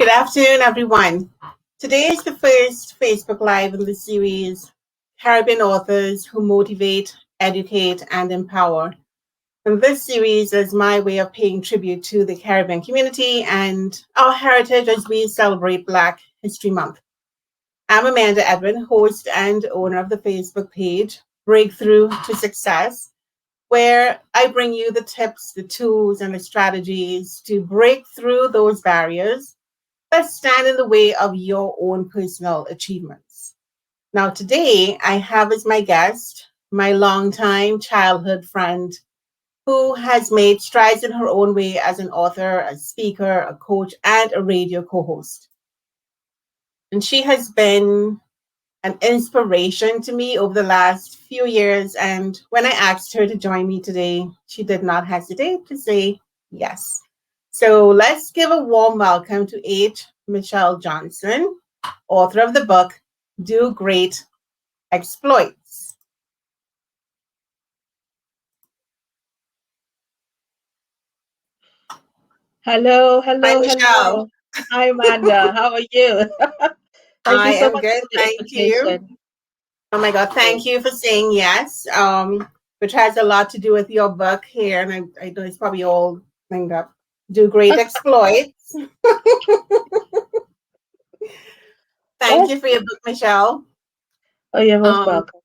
Good afternoon, everyone. Today is the first Facebook Live in the series, Caribbean Authors Who Motivate, Educate, and Empower. And this series is my way of paying tribute to the Caribbean community and our heritage as we celebrate Black History Month. I'm Amanda Edwin, host and owner of the Facebook page, Breakthrough to Success, where I bring you the tips, the tools, and the strategies to break through those barriers that stand in the way of your own personal achievements. Now, today I have as my guest my longtime childhood friend who has made strides in her own way as an author, a speaker, a coach, and a radio co host. And she has been an inspiration to me over the last few years. And when I asked her to join me today, she did not hesitate to say yes. So let's give a warm welcome to H. Michelle Johnson, author of the book, Do Great Exploits. Hello, Hi, hello, Michelle. hello. Hi, Amanda. How are you? Thank I you so am much good. for the Thank you. invitation. Oh my God. Great. Thank you for saying yes, which has a lot to do with your book here. And I know it's probably all linked up. Do Great Exploits. Thank Yes. you for your book, Michelle. Oh, you're most Um, welcome.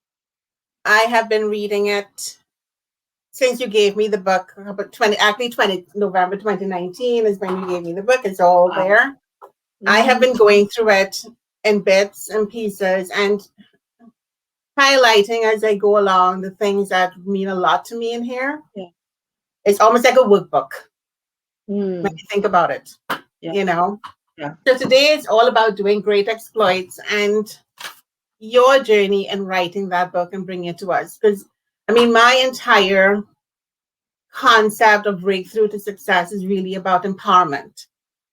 I have been reading it since you gave me the book, about 20 November 2019 is when you gave me the book. It's all Wow. there. I have Mm-hmm. been going through it in bits and pieces and highlighting as I go along the things that mean a lot to me in here. Yeah. It's almost like a workbook when Mm. you think about it, Yeah. you know. Yeah. So today is all about doing great exploits and your journey in writing that book and bringing it to us. Because I mean, my entire concept of breakthrough to success is really about empowerment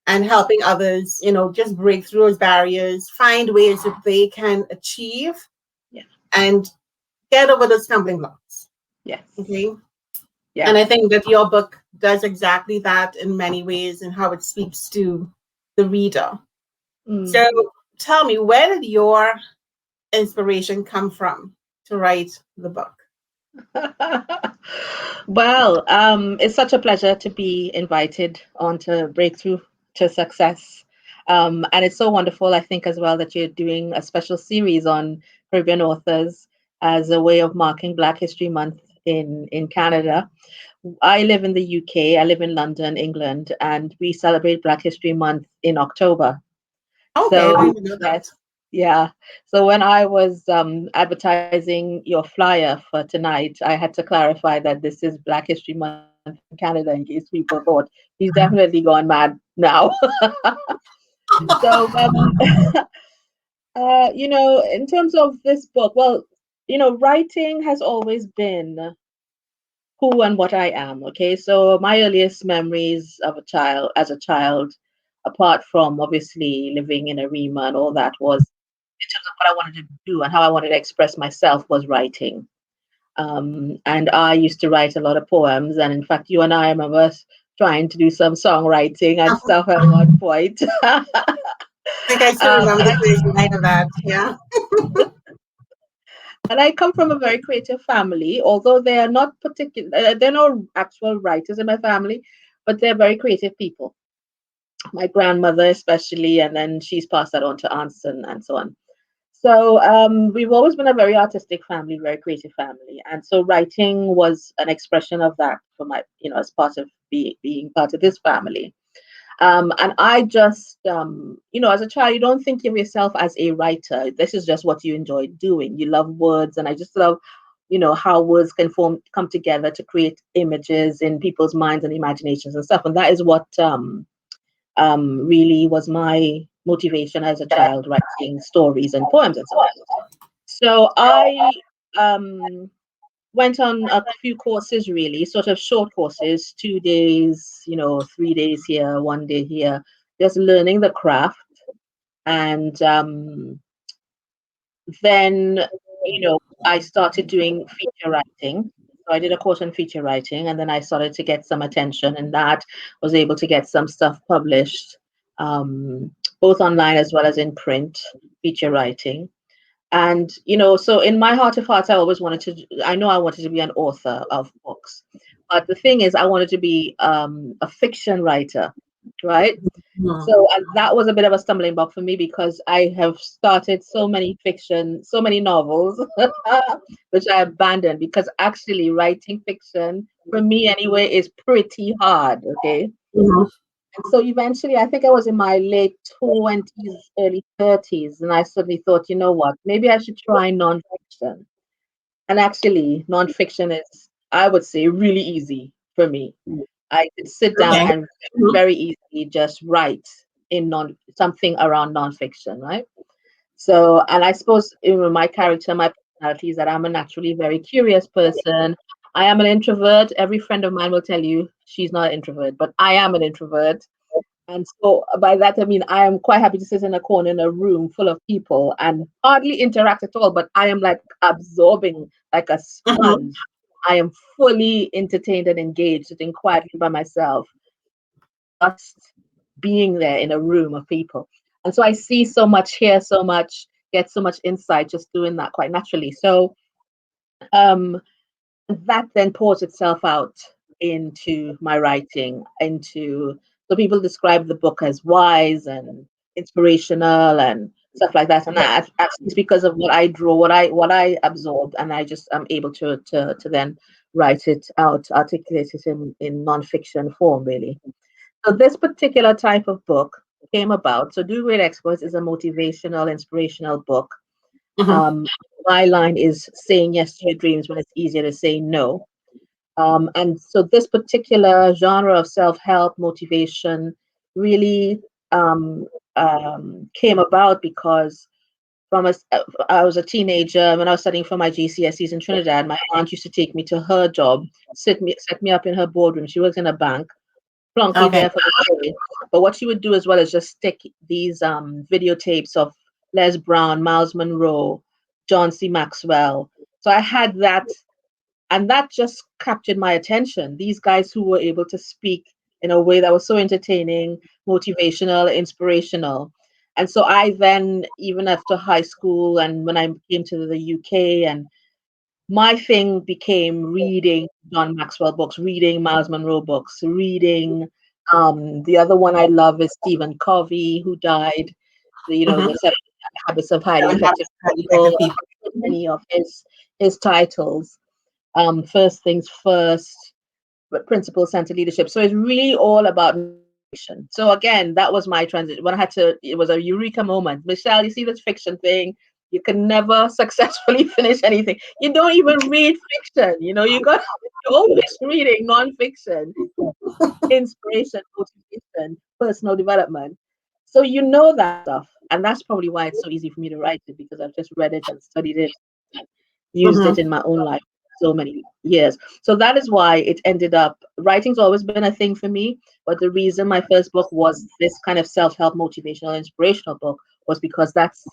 and helping others, just break through those barriers, find ways that they can achieve Yeah. and get over those stumbling blocks. Yes. Okay. Yeah. And I think that your book does exactly that in many ways and how it speaks to the reader. Mm. So tell me, where did your inspiration come from to write the book? Well, it's such a pleasure to be invited onto Breakthrough to Success. And it's so wonderful, I think, as well, that you're doing a special series on Caribbean authors as a way of marking Black History Month in Canada. I live in the UK, I live in London, England, and we celebrate Black History Month in October. Okay, I So, didn't know that. yes, yeah. So when I was advertising your flyer for tonight, I had to clarify that this is Black History Month in Canada in case people thought he's definitely gone mad now. So, in terms of this book, well, writing has always been who and what I am. Okay, so my earliest memories of a child, as a child, apart from obviously living in a Rima and all that, was in terms of what I wanted to do and how I wanted to express myself was writing. And I used to write a lot of poems, and in fact, you and I remember us trying to do some songwriting and stuff at one point. I think I still um, remember and the I first line of that. Yeah. and I come from a very creative family, although they are not particular. They're no actual writers in my family, but they're very creative people. My grandmother especially, and then she's passed that on to aunts and so on. So we've always been a very artistic family, very creative family, and so writing was an expression of that for my, as part of being part of this family. And I just, as a child, you don't think of yourself as a writer. This is just what you enjoy doing. You love words, and I just love, how words can come together to create images in people's minds and imaginations and stuff. And that is what really was my motivation as a child, writing stories and poems and so on. So I um, went on a few courses, really, sort of short courses, 2 days, 3 days here, 1 day here, just learning the craft. And then, I started doing feature writing. So I did a course on feature writing, and then I started to get some attention, and that was able to get some stuff published. both online as well as in print, feature writing. And, so in my heart of hearts, I always wanted to, I know I wanted to be an author of books. But the thing is, I wanted to be a fiction writer, right? Mhm. So that was a bit of a stumbling block for me because I have started so many fiction, so many novels, which I abandoned because actually writing fiction, for me anyway, is pretty hard. Okay. Mhm. And so eventually, I think I was in my late 20s, early 30s, and I suddenly thought, you know what, maybe I should try nonfiction. And actually, nonfiction is, I would say, really easy for me. I could sit down Okay. and Mhm. very easily just write in something around nonfiction, right? So, and I suppose my character, my personality is that I'm a naturally very curious person. I am an introvert. Every friend of mine will tell you she's not an introvert, but I am an introvert. And so by that I mean I am quite happy to sit in a corner in a room full of people and hardly interact at all, but I am like absorbing like a Mhm. sponge. I am fully entertained and engaged, sitting quietly by myself, just being there in a room of people. And so I see so much, hear so much, get so much insight just doing that quite naturally. So um that then pours itself out into my writing, into so people describe the book as wise and inspirational and stuff like that. And Yeah. that actually is because of what I draw, what I absorbed, and I just am able to then write it out, articulate it in nonfiction form, really. So this particular type of book came about. So Do Great Exploits is a motivational, inspirational book. Mhm. Um, my line is saying yes to your dreams when it's easier to say no. And so this particular genre of self-help motivation really um, came about because I was a teenager when I was studying for my GCSEs in Trinidad. My aunt used to take me to her job, set me up in her boardroom. She works in a bank, plonk me Okay. there for the day. But what she would do as well is just stick these videotapes of Les Brown, Miles Monroe, John C. Maxwell. So I had that, and that just captured my attention. These guys who were able to speak in a way that was so entertaining, motivational, inspirational. And so I then, even after high school and when I came to the UK, and my thing became reading John Maxwell books, reading Miles Monroe books, reading the other one I love is Stephen Covey, who died, Mhm. the Seven Habits of Highly Seven Effective habits of highly People. effective people. I've read many of his titles. First things first, but principle centered leadership. So it's really all about fiction. So again, that was my transition when I had to. It was a eureka moment. Michelle, you see this fiction thing. You can never successfully finish anything. You don't even read fiction. You're always reading nonfiction, inspiration, motivation, personal development. So you know that stuff, and that's probably why it's so easy for me to write it because I've just read it and studied it, used it Mhm. in my own life so many years. So that is why it ended up writing's always been a thing for me. But the reason my first book was this kind of self-help, motivational, inspirational book was because that's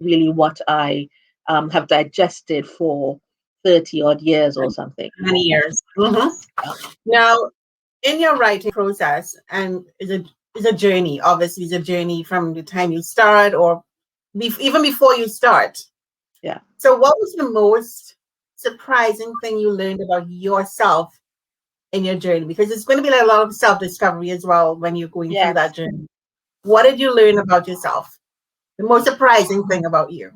really what I have digested for 30 odd years or something. Many years. Mhm. Now, in your writing process, and is a journey. Obviously, it's a journey from the time you start, or even before you start. Yeah. So, what was the most surprising thing you learned about yourself in your journey? Because it's going to be like a lot of self discovery as well when you're going through Yes. that journey. What did you learn about yourself? The most surprising thing about you?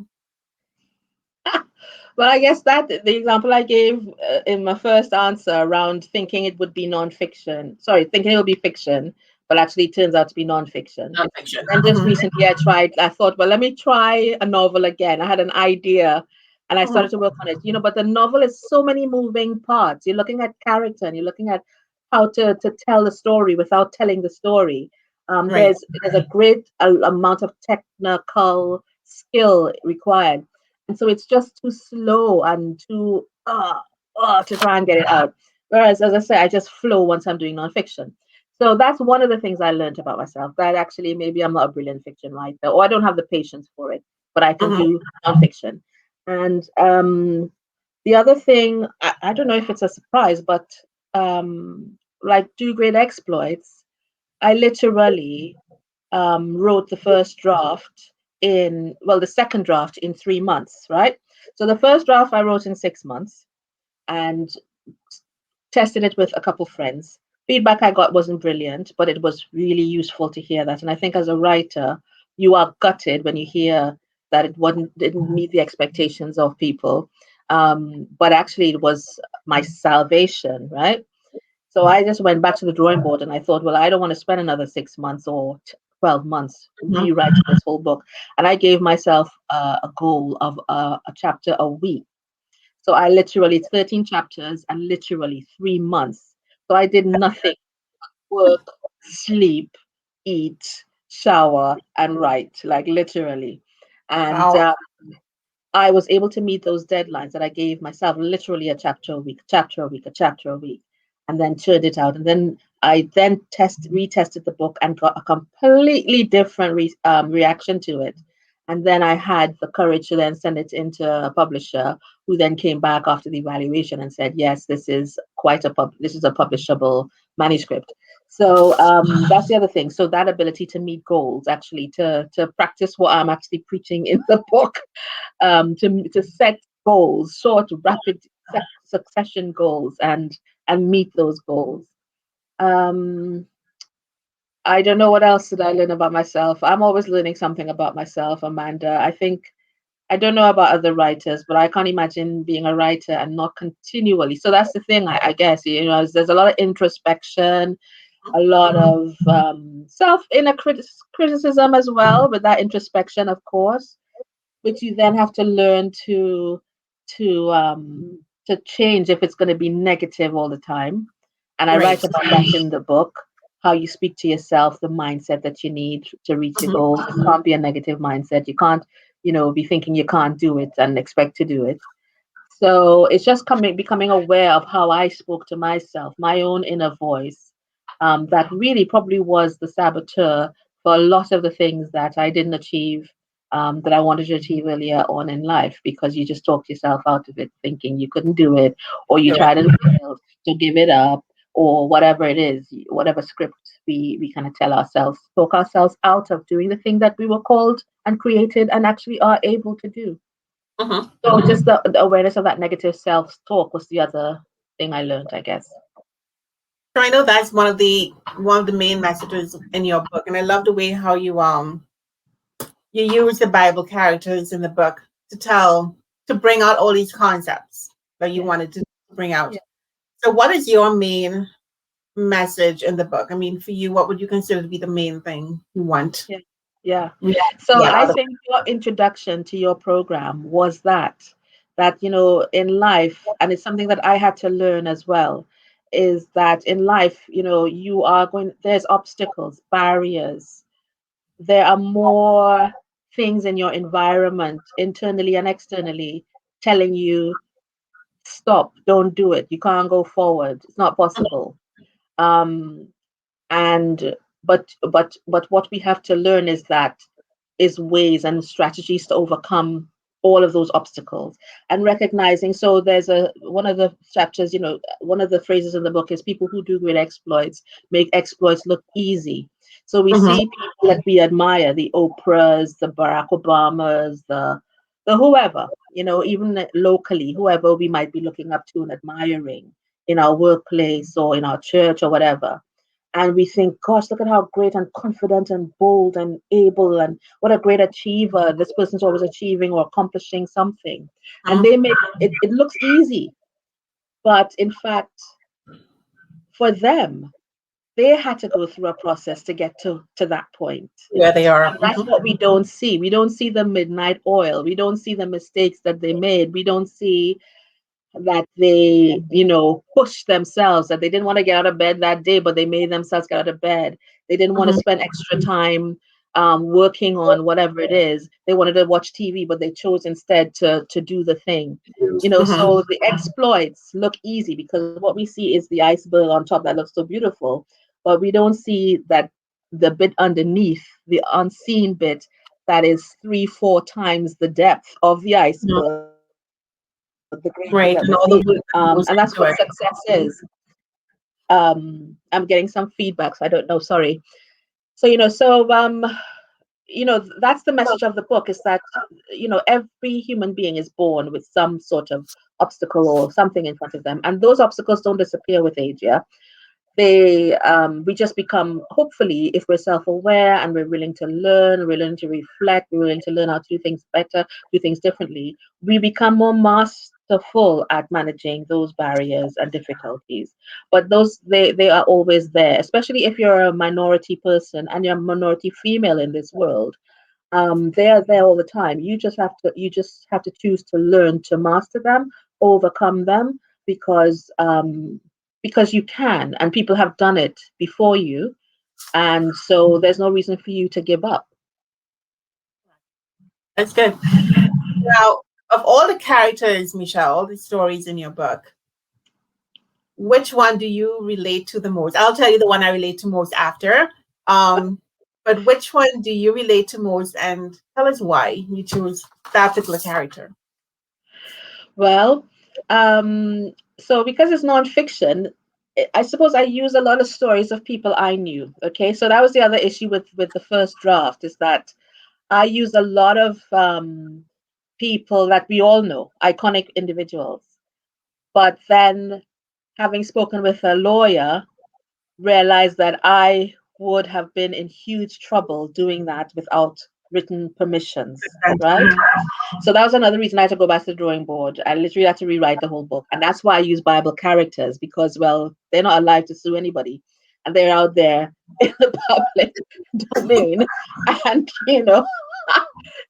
Well, I guess that the example I gave in my first answer around thinking it would be nonfiction, sorry, thinking it would be fiction, but actually it turns out to be nonfiction. Nonfiction. And just recently I thought, well, let me try a novel again. I had an idea and I started Mhm. to work on it, but the novel is so many moving parts. You're looking at character and you're looking at how to tell the story without telling the story. Right. There's a great amount of technical skill required, and so it's just too slow and too to try and get it out. Whereas, as I say, I just flow once I'm doing nonfiction. So that's one of the things I learned about myself. That actually maybe I'm not a brilliant fiction writer, or I don't have the patience for it, but I can Mhm. do nonfiction. And the other thing, I don't know if it's a surprise, but like Do Great Exploits, I literally wrote the first draft the second draft in 3 months, right? So the first draft I wrote in 6 months and tested it with a couple friends. Feedback I got wasn't brilliant, but it was really useful to hear that. And I think as a writer, you are gutted when you hear that didn't meet the expectations of people. But actually, it was my salvation, right? So I just went back to the drawing board and I thought, well, I don't want to spend another 6 months or 12 months Mhm. rewriting this whole book. And I gave myself a goal of a chapter a week. So I literally, 13 chapters and literally 3 months. So I did nothing, work, sleep, eat, shower, and write, like literally. And Wow. I was able to meet those deadlines that I gave myself, literally a chapter a week, chapter a week, a chapter a week, and then churned it out. And then I then retested the book and got a completely different reaction to it. And then I had the courage to then send it into a publisher, who then came back after the evaluation and said, "Yes, this is a publishable manuscript." So that's the other thing. So that ability to meet goals, actually, to practice what I'm actually preaching in the book, to set goals, short, rapid succession goals, and meet those goals. Um, I don't know what else did I learn about myself. I'm always learning something about myself, Amanda. I think I don't know about other writers, but I can't imagine being a writer and not continually. So that's the thing, I guess. There's a lot of introspection, a lot of self inner criticism as well, with that introspection, of course, which you then have to learn to change if it's going to be negative all the time. And I Right. write about that in the book, how you speak to yourself, the mindset that you need to reach your Mhm. goals. It can't be a negative mindset. You can't, be thinking you can't do it and expect to do it. So it's just becoming aware of how I spoke to myself, my own inner voice, that really probably was the saboteur for a lot of the things that I didn't achieve, that I wanted to achieve earlier on in life, because you just talked yourself out of it, thinking you couldn't do it, or you Correct. tried and failed, so give it up, or whatever it is, whatever script we kind of tell ourselves, talk ourselves out of doing the thing that we were called and created and actually are able to do. Mhm. So just the awareness of that negative self-talk was the other thing I learned, I guess. So I know that's one of the main messages in your book, and I love the way how you use the Bible characters in the book to bring out all these concepts that you Yeah, wanted to bring out. yeah, So what is your main message in the book? I mean, for you, what would you consider to be the main thing you want? yeah, yeah. Yeah. So Yeah. I think your introduction to your program was that in life, and it's something that I had to learn as well, is that in life, there's obstacles, barriers. There are more things in your environment, internally and externally, telling you, stop, don't do it, you can't go forward, it's not possible. um and but what we have to learn is ways and strategies to overcome all of those obstacles, and recognizing. So there's a one of the chapters, one of the phrases in the book is, people who do great exploits make exploits look easy. So we Mhm. see people that we admire, the Oprahs, the Barack Obamas, the whoever, even locally, whoever we might be looking up to and admiring in our workplace or in our church or whatever. And we think, gosh, look at how great and confident and bold and able, and what a great achiever. This person's always achieving or accomplishing something. And Mhm. they make it looks easy. But in fact, for them, they had to go through a process to get to that point. Yeah, they are. And that's Mhm. what we don't see. We don't see the midnight oil. We don't see the mistakes that they made. We don't see that they, pushed themselves, that they didn't want to get out of bed that day, but they made themselves get out of bed. They didn't want to Mhm. spend extra time working on whatever it is. They wanted to watch TV, but they chose instead to do the thing. Mhm. So the exploits look easy because what we see is the iceberg on top that looks so beautiful, but we don't see that the bit underneath, the unseen bit, that is 3, 4 times the depth of the Mhm. iceberg, the great thing that we see. Right, and all And the that's work what that goes success into it. is. I'm getting some feedback, so I don't know. Sorry. So that's the message of the book, is that every human being is born with some sort of obstacle or something in front of them, and those obstacles don't disappear with age. Yeah, we just become, hopefully, if we're self-aware and we're willing to learn, we're willing to reflect, we're willing to learn how to do things better, do things differently, we become more masterful at managing those barriers and difficulties. But those, they are always there, especially if you're a minority person and you're a minority female in this world. They are there all the time. You just have to choose to learn to master them, overcome them, because you can, and people have done it before you, and so there's no reason for you to give up. That's good. Now, of all the characters, Michelle, all the stories in your book, which one do you relate to the most? I'll tell you the one I relate to most after. Um, but which one do you relate to most, and tell us why you choose that particular character? Well, so because it's nonfiction, I suppose I use a lot of stories of people I knew. Okay, so that was the other issue with the first draft, is that I used a lot of people that we all know, iconic individuals. But then, having spoken with a lawyer, realized that I would have been in huge trouble doing that without written permissions, right? So that was another reason I had to go back to the drawing board. I literally had to rewrite the whole book. And that's why I use Bible characters, because, well, they're not alive to sue anybody. And they're out there in the public domain. And,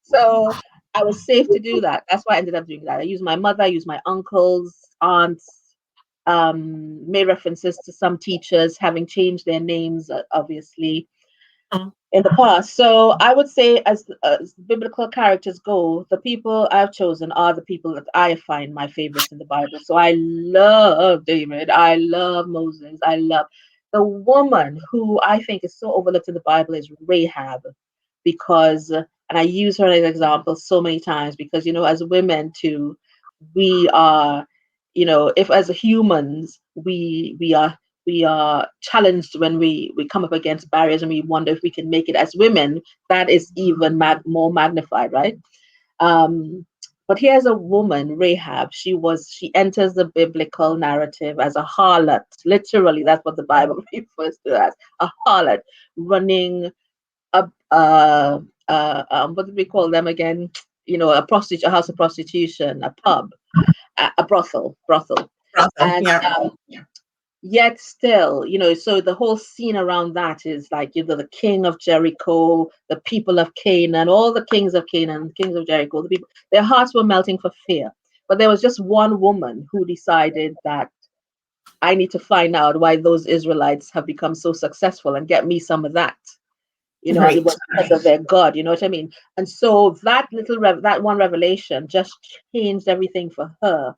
so I was safe to do that. That's why I ended up doing that. I used my mother, I used my uncles, aunts, made references to some teachers having changed their names, obviously, Mhm. in the past. So I would say, as biblical characters go, the people I've chosen are the people that I find my favorites in the Bible. So I love David. I love Moses. I love the woman who I think is so overlooked in the Bible is Rahab, because, and I use her as an example so many times, because, as women too, we are, if as humans we are challenged when we come up against barriers, and we wonder if we can make it. As women, that is even more magnified, right? um but here's a woman, Rahab. She enters the biblical narrative as a harlot. Literally, that's what the Bible refers to as a harlot, running a what do we call them again? A house of prostitution, a pub, a brothel. Awesome. And Yeah. yet still, so the whole scene around that is like, the king of Jericho, the people of Canaan, all the kings of Canaan, kings of Jericho, the people, their hearts were melting for fear. But there was just one woman who decided that I need to find out why those Israelites have become so successful and get me some of that. And it Right. was because of their God, you know what I mean? And so that one revelation just changed everything for her.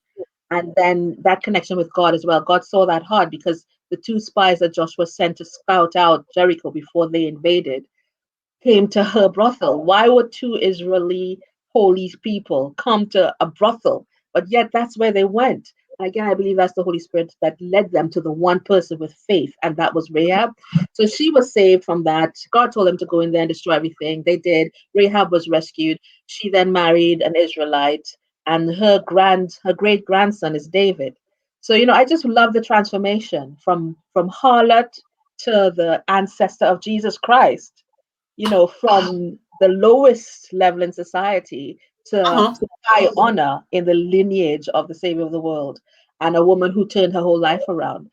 And then that connection with God as well. God saw that hard, because the two spies that Joshua sent to scout out Jericho before they invaded came to her brothel. Why would two Israeli holy people come to a brothel? But yet that's where they went. Again, I believe that's the Holy Spirit that led them to the one person with faith, and that was Rahab. So she was saved from that. God told them to go in there and destroy everything. They did. Rahab was rescued. She then married an Israelite, and her great grandson is David. So I just love the transformation from harlot to the ancestor of Jesus Christ, from the lowest level in society Uh-huh. to high honor in the lineage of the Savior of the world, and a woman who turned her whole life around.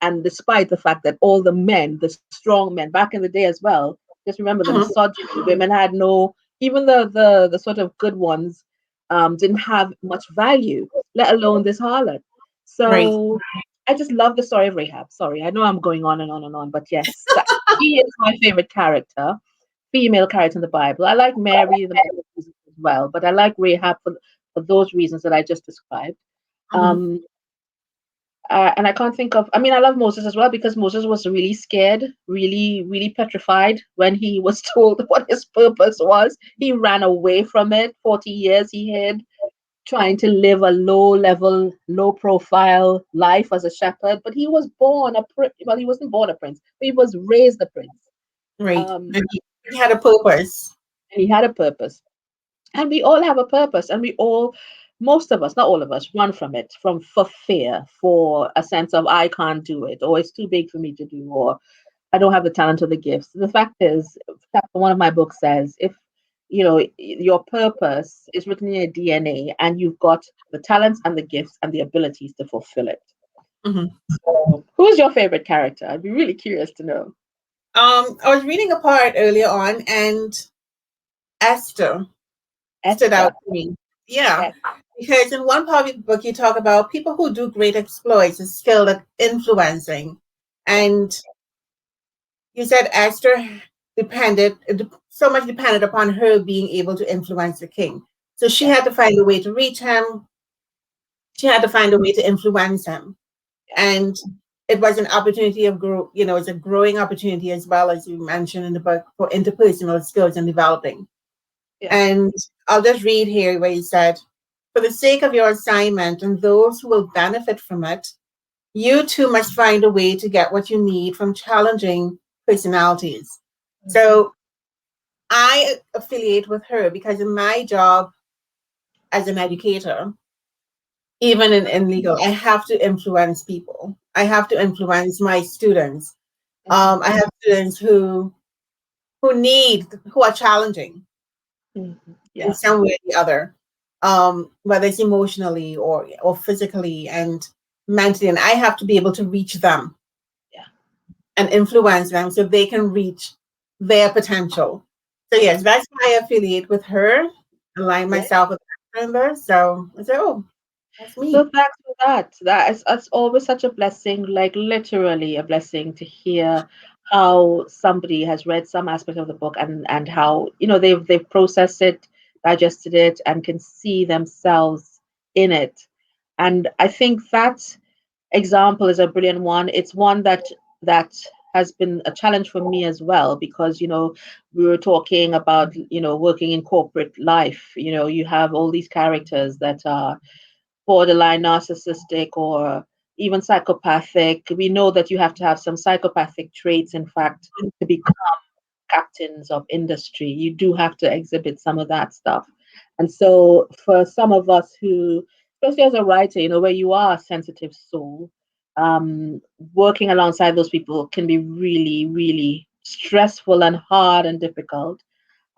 And despite the fact that all the men, the strong men back in the day as well, just remember the Uh-huh. misogyny, women had no, even the sort of good ones, didn't have much value, let alone this harlot. Right. So I just love the story of Rahab. Sorry, I know I'm going on and on and on, but yes, she is my favorite character, female character in the Bible. I like Mary, the mother of Jesus, as well, but I like Rahab for those reasons that I just described. Uh-huh. Um, and I can't think of, I mean, I love Moses as well, because Moses was really scared, really, really petrified when he was told what his purpose was. He ran away from it. 40 years he hid, trying to live a low level, low profile life as a shepherd. But he was born a prince. Well, he wasn't born a prince, but he was raised a prince. Right. Um, And he had a purpose. and he had a purpose. And we all have a purpose, and we all, most of us, not all of us, run from it, from for fear, for a sense of I can't do it, or it's too big for me to do, or I don't have the talent or the gifts. The fact is, chapter one of my book says, if your purpose is written in your DNA, and you've got the talents and the gifts and the abilities to fulfill it. Mhm. So, who's your favorite character? I'd be really curious to know. I was reading a part earlier on, and Esther stood out Esther. to me. Yeah, Yes. because in one part of the book, you talk about people who do great exploits are skilled at influencing. Yeah. And you said Esther so much depended upon her being able to influence the king. So she Yeah. had to find a way to reach him. She had to find a way to influence him. Yeah. And it was an opportunity of it's a growing opportunity as well, as you mentioned in the book, for interpersonal skills and developing. Yeah. And I'll just read here where you said, for the sake of your assignment and those who will benefit from it, you too must find a way to get what you need from challenging personalities. Mhm. So I affiliate with her because in my job as an educator, even in legal, I have to influence people. I have to influence my students. Mhm. I have students who are challenging Mhm. in Yeah. some way or the other, whether it's emotionally or physically and mentally, and I have to be able to reach them Yeah. and influence them so they can reach their potential. So Yeah. yes, that's why I affiliate with her, align Great. myself with that member. So I said, oh, that's me. So thanks for that. That's always such a blessing, like literally a blessing to hear how somebody has read some aspect of the book and how they've processed it, digested it, and can see themselves in it. And I think that example is a brilliant one. It's one that has been a challenge for me as well because we were talking about working in corporate life. You have all these characters that are borderline narcissistic or even psychopathic. We know that you have to have some psychopathic traits, in fact, to become captains of industry. You do have to exhibit some of that stuff. And so, for some of us who, especially as a writer, where you are a sensitive soul, um, working alongside those people can be really, really stressful and hard and difficult.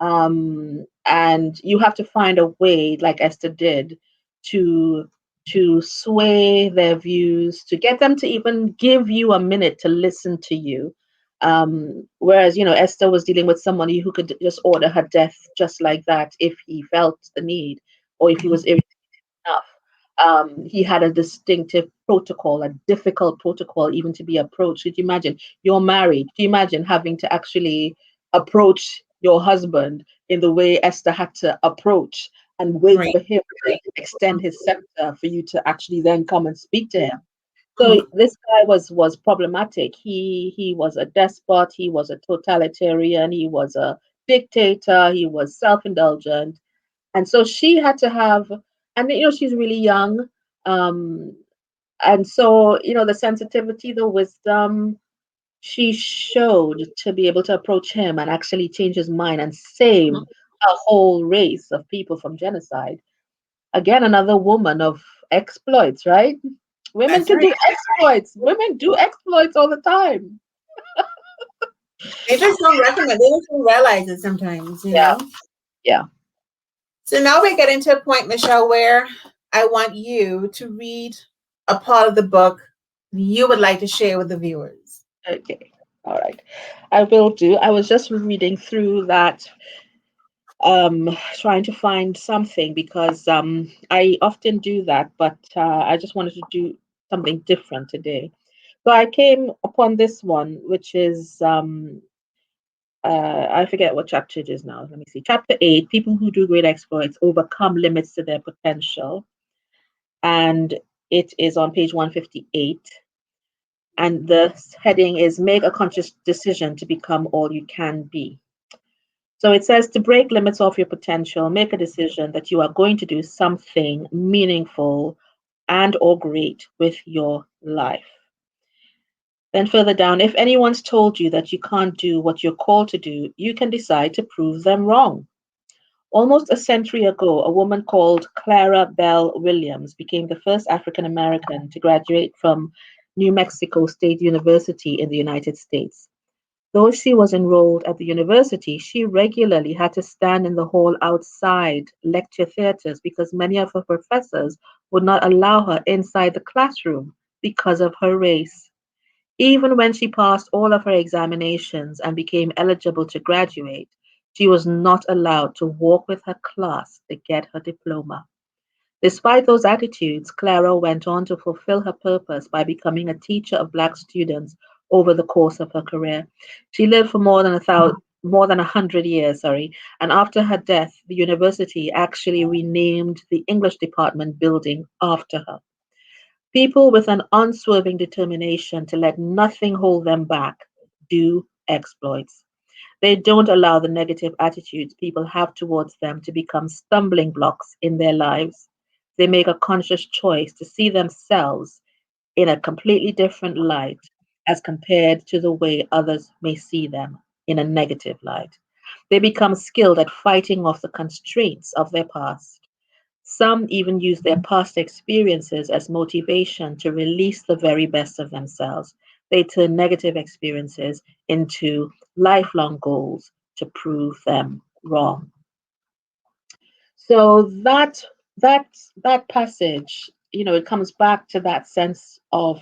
And you have to find a way, like Esther did, to sway their views, to get them to even give you a minute to listen to you. Whereas Esther was dealing with somebody who could just order her death just like that if he felt the need or if he was irritated enough. He had a distinctive protocol, a difficult protocol even to be approached. Could you imagine? You're married. Could you imagine having to actually approach your husband in the way Esther had to approach and wait Right. for him to extend his scepter for you to actually then come and speak to him? So Mhm. this guy was problematic. He was a despot. He was a totalitarian. He was a dictator. He was self-indulgent, and so she had to have, and she's really young, um, and so the sensitivity, the wisdom she showed to be able to approach him and actually change his mind and save Mhm. a whole race of people from genocide. Again, another woman of exploits, right? Women That's can right. do exploits. Women do exploits all the time. They just don't recognize. They just don't realize it sometimes. Yeah, yeah. So now we're getting to a point, Michelle, where I want you to read a part of the book you would like to share with the viewers. Okay. All right. I will do. I was just reading through that, trying to find something because I often do that, but I just wanted to do something different today. So I came upon this one, which is I forget what chapter it is now. Let me see. Chapter 8: People who do great exploits overcome limits to their potential, and it is on page 158. And the heading is "Make a conscious decision to become all you can be." So it says to break limits of your potential, make a decision that you are going to do something meaningful and or great with your life. Then further down, if anyone's told you that you can't do what you're called to do, you can decide to prove them wrong. Almost a century ago, a woman called Clara Bell Williams became the first African American to graduate from New Mexico State University in the United States. Though she was enrolled at the university, she regularly had to stand in the hall outside lecture theaters because many of her professors would not allow her inside the classroom because of her race. Even when she passed all of her examinations and became eligible to graduate, she was not allowed to walk with her class to get her diploma. Despite those attitudes, Clara went on to fulfill her purpose by becoming a teacher of Black students over the course of her career. She lived for more than 100 years, and after her death, the university actually renamed the English department building after her. People with an unswerving determination to let nothing hold them back do exploits. They don't allow the negative attitudes people have towards them to become stumbling blocks in their lives. They make a conscious choice to see themselves in a completely different light as compared to the way others may see them in a negative light. They become skilled at fighting off the constraints of their past. Some even use their past experiences as motivation to release the very best of themselves. They turn negative experiences into lifelong goals to prove them wrong. So that passage, it comes back to that sense of,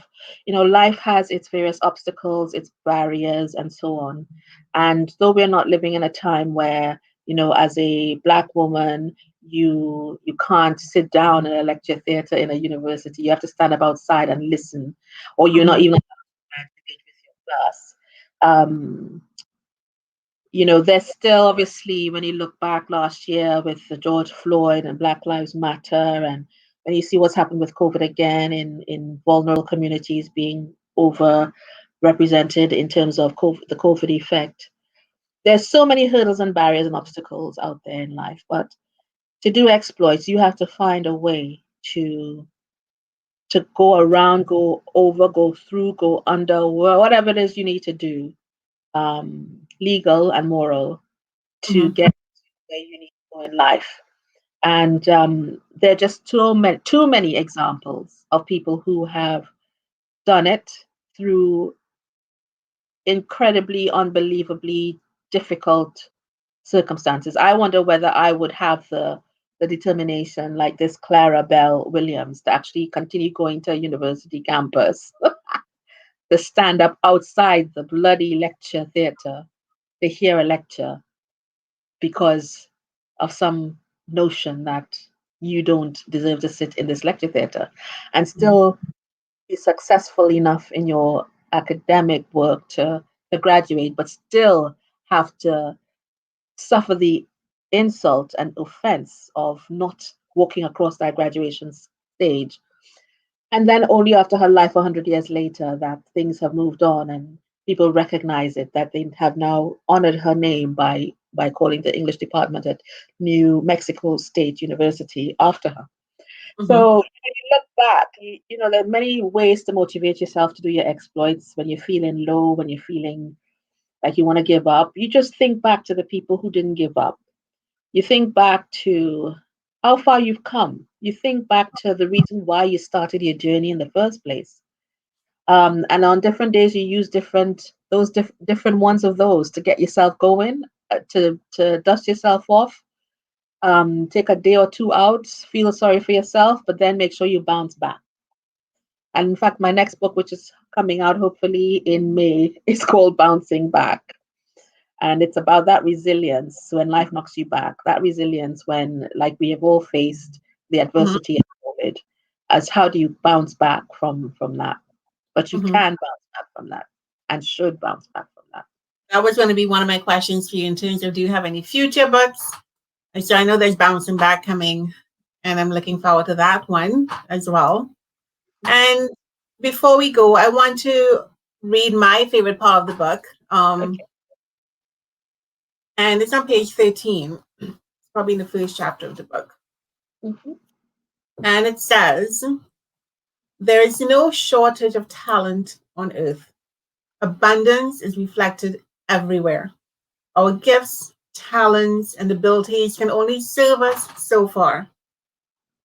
life has its various obstacles, its barriers, and so on. And though we're not living in a time where, as a Black woman, you can't sit down in a lecture theater in a university. You have to stand up outside and listen, or you're not Mhm. even allowed to engage with your class. Um, there's still, obviously, when you look back last year with the George Floyd and Black Lives Matter, and when you see what's happened with COVID again in vulnerable communities being overrepresented in terms of the COVID effect, there's so many hurdles and barriers and obstacles out there in life. But to do exploits, you have to find a way to go around, go over, go through, go under, whatever it is you need to do, legal and moral, to Mhm. get where you need to go in life. And there are just too many examples of people who have done it through incredibly, unbelievably difficult circumstances. I wonder whether I would have the determination like this Clara Bell Williams to actually continue going to a university campus, to stand up outside the bloody lecture theater to hear a lecture because of some notion that you don't deserve to sit in this lecture theater, and Mhm. still be successful enough in your academic work to graduate, but still have to suffer the insult and offense of not walking across that graduation stage. And then only after her life 100 years later that things have moved on and people recognize it, that they have now honored her name by calling the English department at New Mexico State University after her. Mhm. So when you look back, there are many ways to motivate yourself to do your exploits. When you're feeling low, when you're feeling like you want to give up, you just think back to the people who didn't give up. You think back to how far you've come. You think back to the reason why you started your journey in the first place. And on different days, you use different ones of those to get yourself going, to dust yourself off. Take a day or two out, feel sorry for yourself, but then make sure you bounce back. And in fact, my next book, which is coming out hopefully in May, is called Bouncing Back. And it's about that resilience when life knocks you back, that resilience when, like we have all faced the Mhm. adversity of COVID, as how do you bounce back from that? But you Mhm. can bounce back from that and should bounce back from that. That was going to be one of my questions for you in terms of do you have any future books? And so I know there's Bouncing Back coming, and I'm looking forward to that one as well. And before we go, I want to read my favorite part of the book. Okay. And it's on page 13. It's probably in the first chapter of the book. Hmm. And it says, there is no shortage of talent on earth. Abundance is reflected everywhere. Our gifts, talents, and abilities can only serve us so far.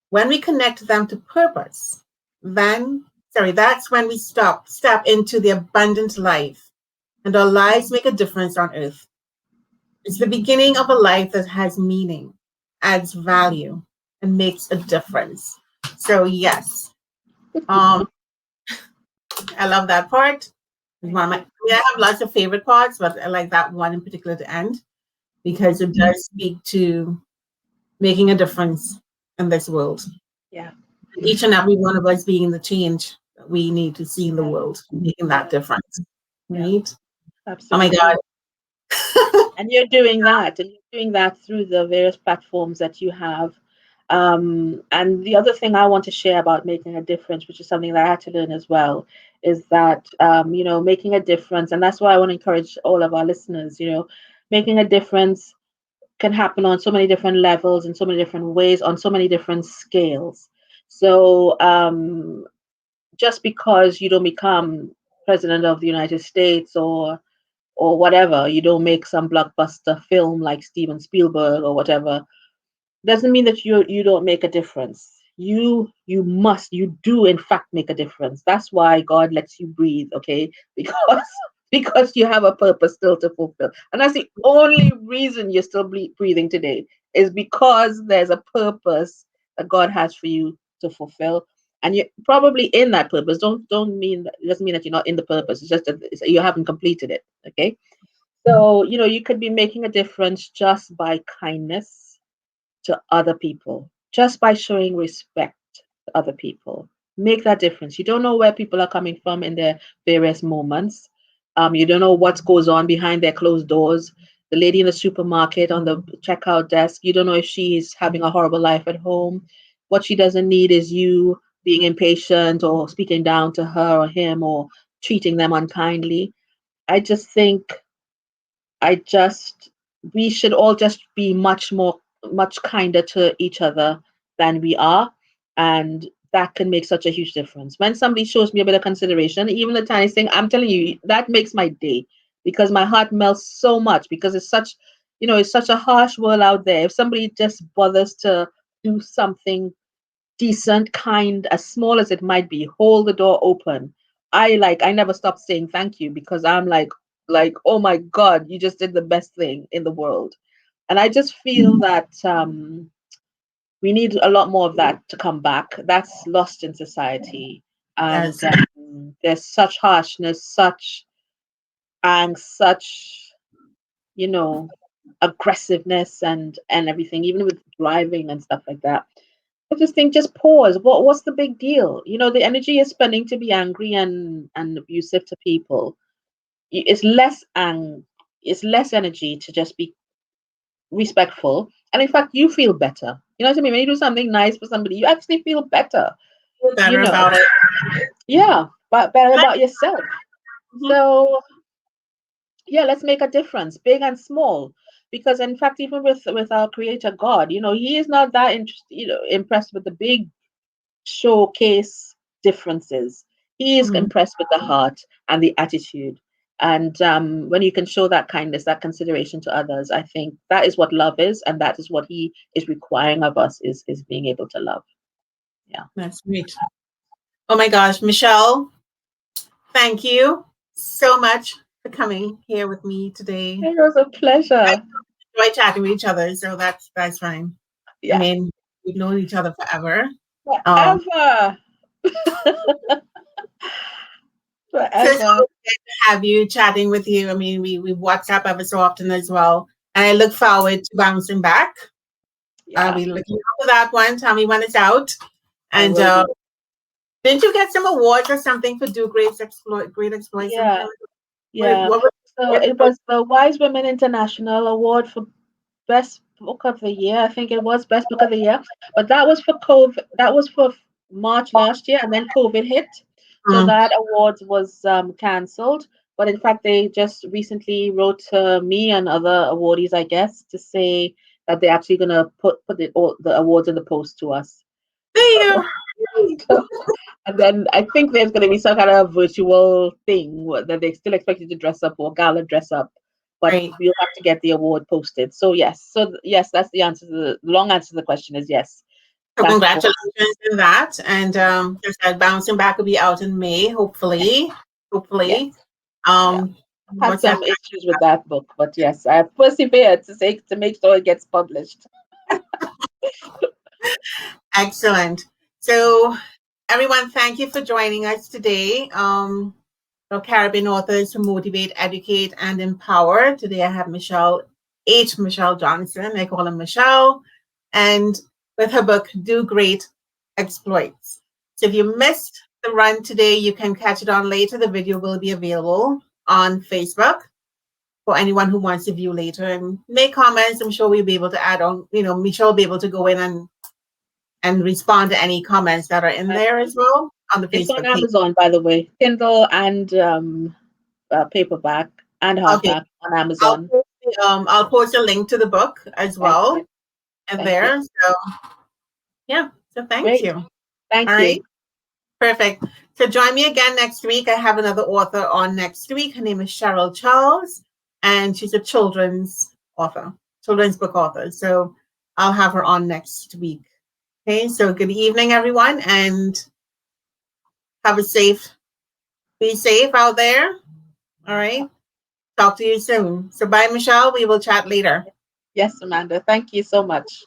When we connect them to purpose, that's when we step into the abundant life, and our lives make a difference on earth. It's the beginning of a life that has meaning, adds value, and makes a difference. So yes, um, I love that part. It's one Thank of my, I you. mean, I have lots of favorite parts, but I like that one in particular to end because Mhm. it does speak to making a difference in this world. Yeah, Each and every one of us being the change that we need to see in the yeah, world, making that yeah, difference. yeah, Right? Oh my absolutely. God. And you're doing that, and you're doing that through the various platforms that you have. And the other thing I want to share about making a difference, which is something that I had to learn as well, is that making a difference, and that's why I want to encourage all of our listeners. Making a difference can happen on so many different levels, in so many different ways, on so many different scales. So just because you don't become president of the United States or whatever, you don't make some blockbuster film like Steven Spielberg or whatever, doesn't mean that you don't make a difference. You do in fact make a difference. That's why God lets you breathe, okay? Because because you have a purpose still to fulfill. And that's the only reason you're still breathing today, is because there's a purpose that God has for you to fulfill. And you're probably in that purpose. Don't mean that, it doesn't mean that you're not in the purpose. It's just that you haven't completed it. Okay. So, you could be making a difference just by kindness to other people, just by showing respect to other people. Make that difference. You don't know where people are coming from in their various moments. You don't know what goes on behind their closed doors. The lady in the supermarket on the checkout desk, you don't know if she's having a horrible life at home. What she doesn't need is you being impatient or speaking down to her or him or treating them unkindly. I just think I just we should all just be much kinder to each other than we are, and that can make such a huge difference. When somebody shows me a bit of consideration, even the tiniest thing, I'm telling you, that makes my day, because my heart melts so much, because it's such a harsh world out there. If somebody just bothers to do something decent, kind, as small as it might be, hold the door open. I never stop saying thank you, because I'm like, oh my God, you just did the best thing in the world. And I just feel that we need a lot more of that to come back. That's lost in society. And Yes. there's such harshness, such angst, such, you know, aggressiveness and everything, even with driving and stuff like that. I just think, just pause. What's the big deal? The energy you're spending to be angry and abusive to people. It's it's less energy to just be respectful. And in fact, you feel better. You know what I mean? When you do something nice for somebody, you actually feel better. Feel You better know, about it. yeah, but better about yourself. Mhm. So yeah, let's make a difference, big and small. Because in fact, even with our Creator God, He is not that impressed with the big showcase differences. He is Mhm. impressed with the heart and the attitude. And when you can show that kindness, that consideration to others, I think that is what love is, and that is what He is requiring of us, is being able to love. Yeah, That's great. Oh my gosh, Michelle, thank you so much for coming here with me today. it was a I pleasure. enjoy chatting with each other, so that's fine. I Yeah, mean, we've known each other forever. Um, forever, so it's forever. always good to have you chatting with you. I mean, we WhatsApp ever so often as well, and I look forward to bouncing back. I'll Yeah, be looking out for that one. Tell me when it's out. I And will do. didn't you get some awards or something for do great exploits some Yeah, time? yeah. What was So it? it was the Wise Women International Award for Best Book of the Year. I think it was Best Book of the Year, but that was for COVID. That was for March last year, and then COVID hit, so Mm. that award was cancelled. But in fact, they just recently wrote to me and other awardees, I guess, to say that they're actually gonna put the awards in the post to us. There So, you go. so And then I think there's going to be some kind of virtual thing that they still expect you to dress up or gala dress up, but Right. you'll have to get the award posted. So yes, yes, that's the answer. The long answer to the question is yes. So Thanks for congratulations on that. And just that bouncing back will be out in May, hopefully. yes, Hopefully. yeah. Had What's that? some issues with that book, but yes, I have persevered to make sure it gets published. Excellent. So everyone, thank you for joining us today. Caribbean authors who motivate, educate, and empower. Today I have Michelle Johnson. I call her Michelle. And with her book, Do Great Exploits. So if you missed the run today, you can catch it on later. The video will be available on Facebook for anyone who wants to view later and make comments. I'm sure we'll be able to add on, Michelle will be able to go in and respond to any comments that are in Uh, there as well on the It's on Facebook page. Amazon, by the way, Kindle and paperback and Okay. hardback on Amazon. I'll post a link to the book as Thank well you. in Thank you. there. So yeah. So thank Great. you. All Thank right. you. Perfect. So join me again next week. I have another author on next week. Her name is Cheryl Charles, and she's a children's author, children's book author. So I'll have her on next week. Okay. So good evening, everyone, and be safe out there. All right. Talk to you soon. So bye, Michelle. We will chat later. Yes, Amanda. Thank you so much.